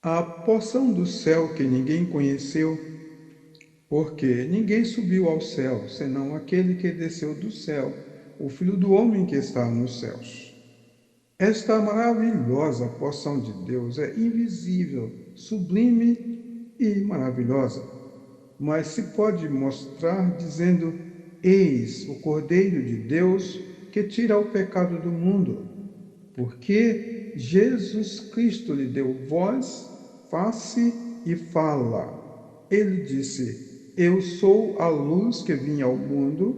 A porção do céu que ninguém conheceu, porque ninguém subiu ao céu, senão aquele que desceu do céu, o Filho do homem que está nos céus. Esta maravilhosa porção de Deus é invisível, sublime e maravilhosa, mas se pode mostrar dizendo: Eis o Cordeiro de Deus que tira o pecado do mundo, porque Jesus Cristo lhe deu voz, face e fala. Ele disse: Eu sou a luz que vim ao mundo,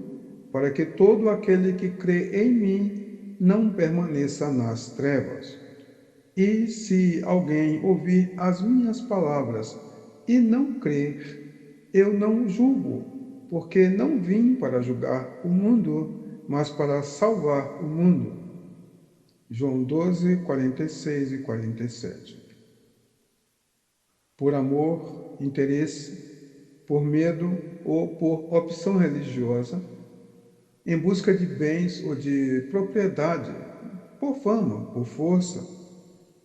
para que todo aquele que crê em mim não permaneça nas trevas. E se alguém ouvir as minhas palavras e não crer, eu não o julgo, porque não vim para julgar o mundo, mas para salvar o mundo. João 12, 46 e 47. Por amor, interesse, por medo ou por opção religiosa, em busca de bens ou de propriedade, por fama, por força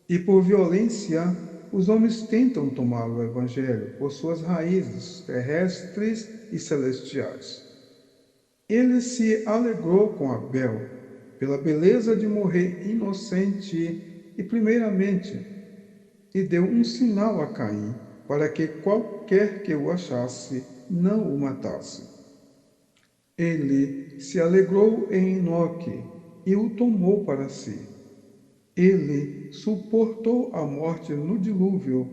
e por violência, os homens tentam tomar o Evangelho por suas raízes terrestres e celestiais. Ele se alegrou com Abel pela beleza de morrer inocente e, primeiramente, e deu um sinal a Caim para que qualquer que o achasse não o matasse. Ele se alegrou em Enoque e o tomou para si. Ele suportou a morte no dilúvio,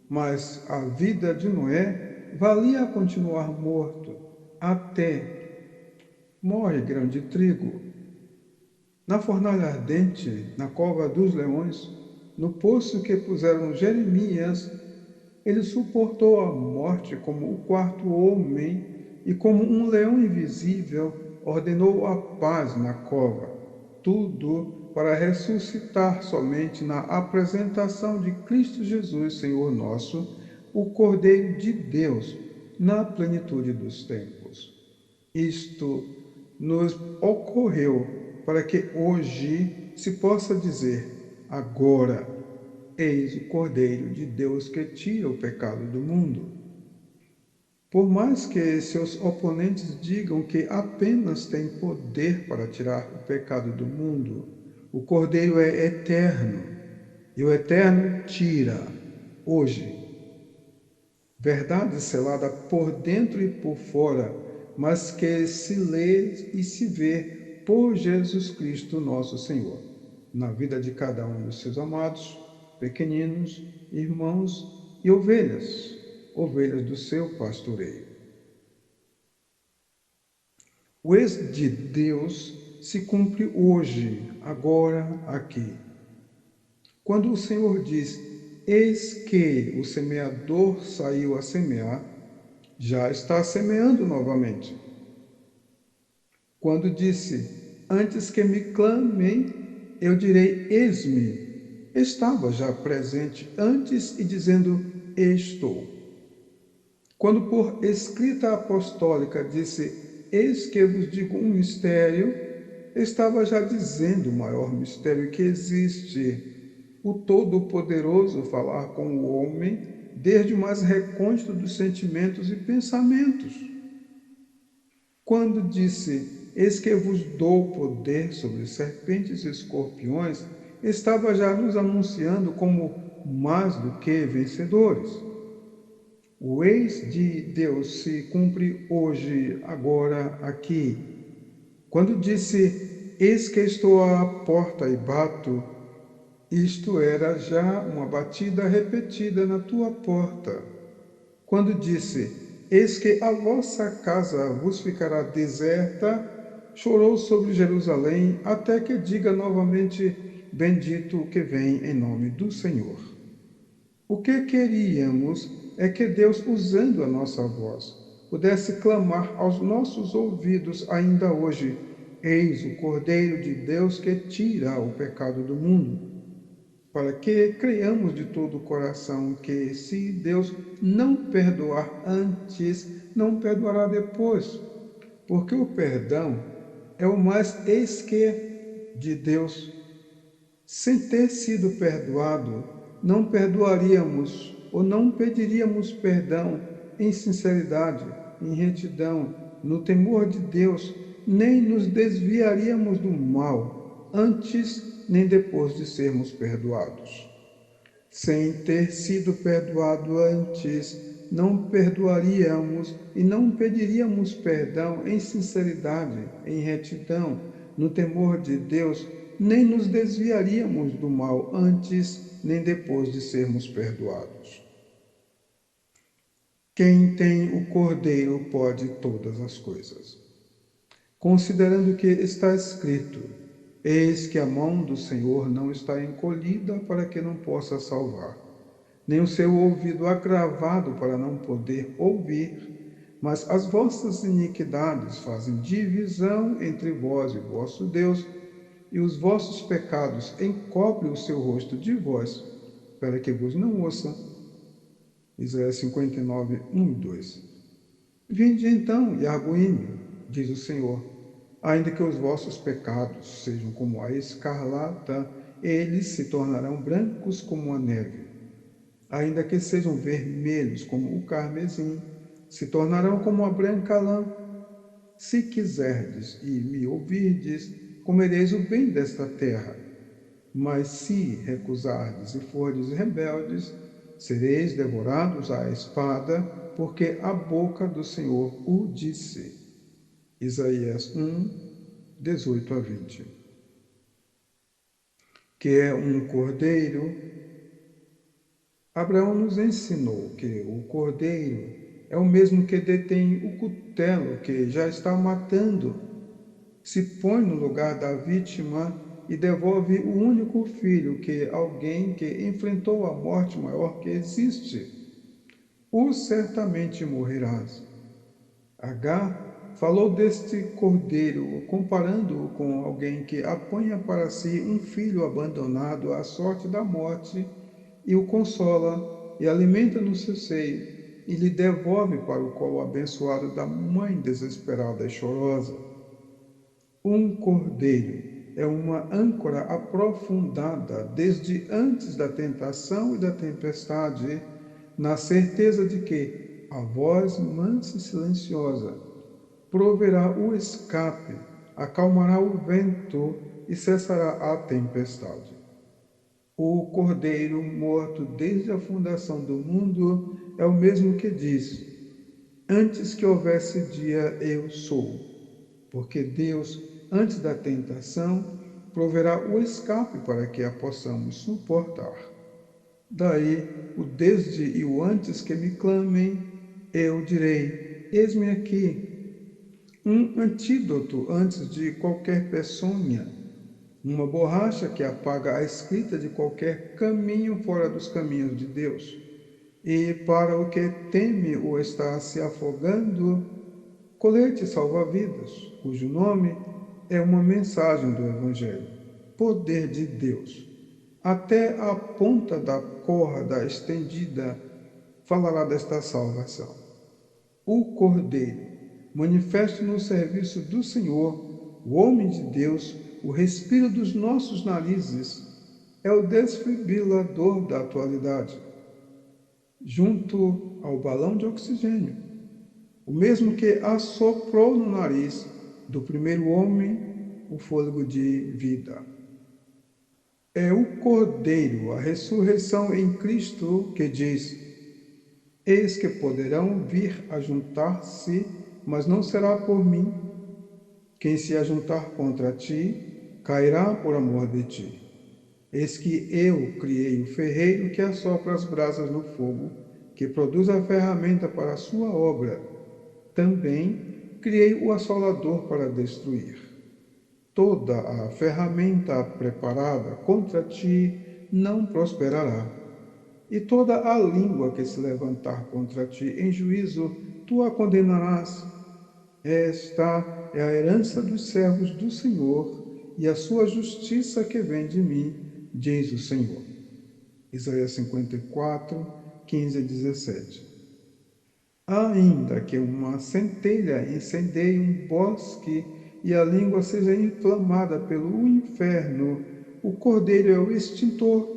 mas a vida de Noé valia continuar morto até morre grão de trigo. Na fornalha ardente, na cova dos leões, no poço que puseram Jeremias, ele suportou a morte como o quarto homem e como um leão invisível ordenou a paz na cova. Tudo para ressuscitar somente na apresentação de Cristo Jesus, Senhor nosso, o Cordeiro de Deus, na plenitude dos tempos. Isto nos ocorreu para que hoje se possa dizer: agora, eis o Cordeiro de Deus que tira o pecado do mundo. Por mais que seus oponentes digam que apenas tem poder para tirar o pecado do mundo, o Cordeiro é eterno e o eterno tira hoje. Verdade selada por dentro e por fora, mas que se lê e se vê por Jesus Cristo nosso Senhor, na vida de cada um dos seus amados, pequeninos, irmãos e ovelhas, ovelhas do seu pastoreio. O ex de Deus se cumpre hoje, agora, aqui. Quando o Senhor diz: Eis que o semeador saiu a semear, já está semeando novamente. Quando disse: Antes que me clamem, eu direi: Eis-me, estava já presente antes e dizendo: Estou. Quando por escrita apostólica disse: Eis que vos digo um mistério, estava já dizendo o maior mistério que existe: o Todo-Poderoso falar com o homem desde o mais recôndito dos sentimentos e pensamentos. Quando disse: Eis que vos dou poder sobre serpentes e escorpiões, estava já nos anunciando como mais do que vencedores. O eis de Deus se cumpre hoje, agora, aqui. Quando disse: Eis que estou à porta e bato, isto era já uma batida repetida na tua porta. Quando disse: Eis que a vossa casa vos ficará deserta, chorou sobre Jerusalém, até que diga novamente: Bendito o que vem em nome do Senhor. O que queríamos é que Deus, usando a nossa voz, pudesse clamar aos nossos ouvidos ainda hoje: Eis o Cordeiro de Deus que tira o pecado do mundo. Para que creiamos de todo o coração que, se Deus não perdoar antes, não perdoará depois, porque o perdão é o mais eis que de Deus. Sem ter sido perdoado, não perdoaríamos ou não pediríamos perdão em sinceridade, em retidão, no temor de Deus, nem nos desviaríamos do mal, antes nem depois de sermos perdoados. Sem ter sido perdoado antes, não perdoaríamos e não pediríamos perdão em sinceridade, em retidão, no temor de Deus, nem nos desviaríamos do mal antes, nem depois de sermos perdoados. Quem tem o Cordeiro pode todas as coisas. Considerando que está escrito: eis que a mão do Senhor não está encolhida para que não possa salvar, nem o seu ouvido agravado para não poder ouvir, mas as vossas iniquidades fazem divisão entre vós e vosso Deus, e os vossos pecados encobrem o seu rosto de vós, para que vos não ouça. Isaías 59, 1 e 2. Vinde então e arguí-me, diz o Senhor, ainda que os vossos pecados sejam como a escarlata, eles se tornarão brancos como a neve. Ainda que sejam vermelhos como o carmesim, se tornarão como a branca lã. Se quiserdes e me ouvirdes, comereis o bem desta terra. Mas se recusardes e fordes rebeldes, sereis devorados à espada, porque a boca do Senhor o disse. Isaías 1, 18 a 20. Que é um cordeiro. Abraão nos ensinou que o cordeiro é o mesmo que detém o cutelo que já está matando, se põe no lugar da vítima e devolve o único filho que alguém que enfrentou a morte maior que existe. O certamente morrerás. Agar falou deste cordeiro, comparando-o com alguém que apanha para si um filho abandonado à sorte da morte e o consola e alimenta no seu seio e lhe devolve para o colo abençoado da mãe desesperada e chorosa. Um cordeiro é uma âncora aprofundada desde antes da tentação e da tempestade, na certeza de que a voz mansa e silenciosa proverá o escape, acalmará o vento e cessará a tempestade. O cordeiro morto desde a fundação do mundo é o mesmo que diz: antes que houvesse dia, eu sou. Porque Deus, antes da tentação, proverá o escape para que a possamos suportar. Daí o desde e o antes que me clamem, eu direi: eis-me aqui. Um antídoto antes de qualquer peçonha, uma borracha que apaga a escrita de qualquer caminho fora dos caminhos de Deus. E para o que teme ou está se afogando, colete salva-vidas, cujo nome é uma mensagem do Evangelho, poder de Deus. Até a ponta da corda estendida falará desta salvação. O Cordeiro, manifesto no serviço do Senhor, o homem de Deus, o respiro dos nossos narizes, é o desfibrilador da atualidade, junto ao balão de oxigênio, o mesmo que assoprou no nariz do primeiro homem o fôlego de vida. É o Cordeiro, a ressurreição em Cristo, que diz: eis que poderão vir a juntar-se, mas não será por mim. Quem se ajuntar contra ti, cairá por amor de ti. Eis que eu criei o ferreiro que assopra as brasas no fogo, que produz a ferramenta para a sua obra. Também criei o assolador para destruir. Toda a ferramenta preparada contra ti não prosperará. E toda a língua que se levantar contra ti em juízo, tu a condenarás. Esta é a herança dos servos do Senhor e a sua justiça que vem de mim, diz o Senhor. Isaías 54, 15 e 17. Ainda que uma centelha incendeie um bosque e a língua seja inflamada pelo inferno, o cordeiro é o extintor.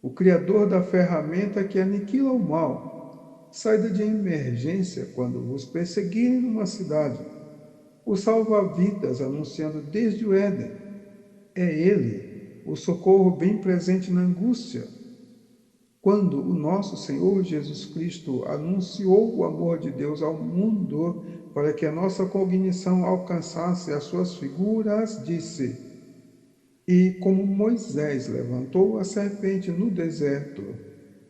o criador da ferramenta que aniquila o mal. Saída de emergência quando vos perseguirem numa cidade. O salva-vidas anunciando desde o Éden. É Ele, o socorro bem presente na angústia. Quando o nosso Senhor Jesus Cristo anunciou o amor de Deus ao mundo para que a nossa cognição alcançasse as suas figuras, disse: E como Moisés levantou a serpente no deserto,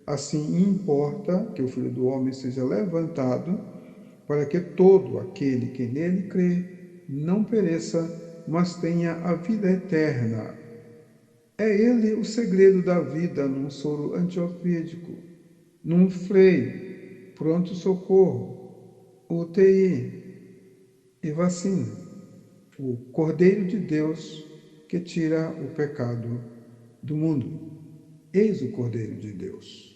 assim importa que o Filho do Homem seja levantado, para que todo aquele que nele crê não pereça, mas tenha a vida eterna. É ele o segredo da vida num soro antiofídico, num freio, pronto-socorro, UTI e vacina. O Cordeiro de Deus que tira o pecado do mundo. Eis o Cordeiro de Deus.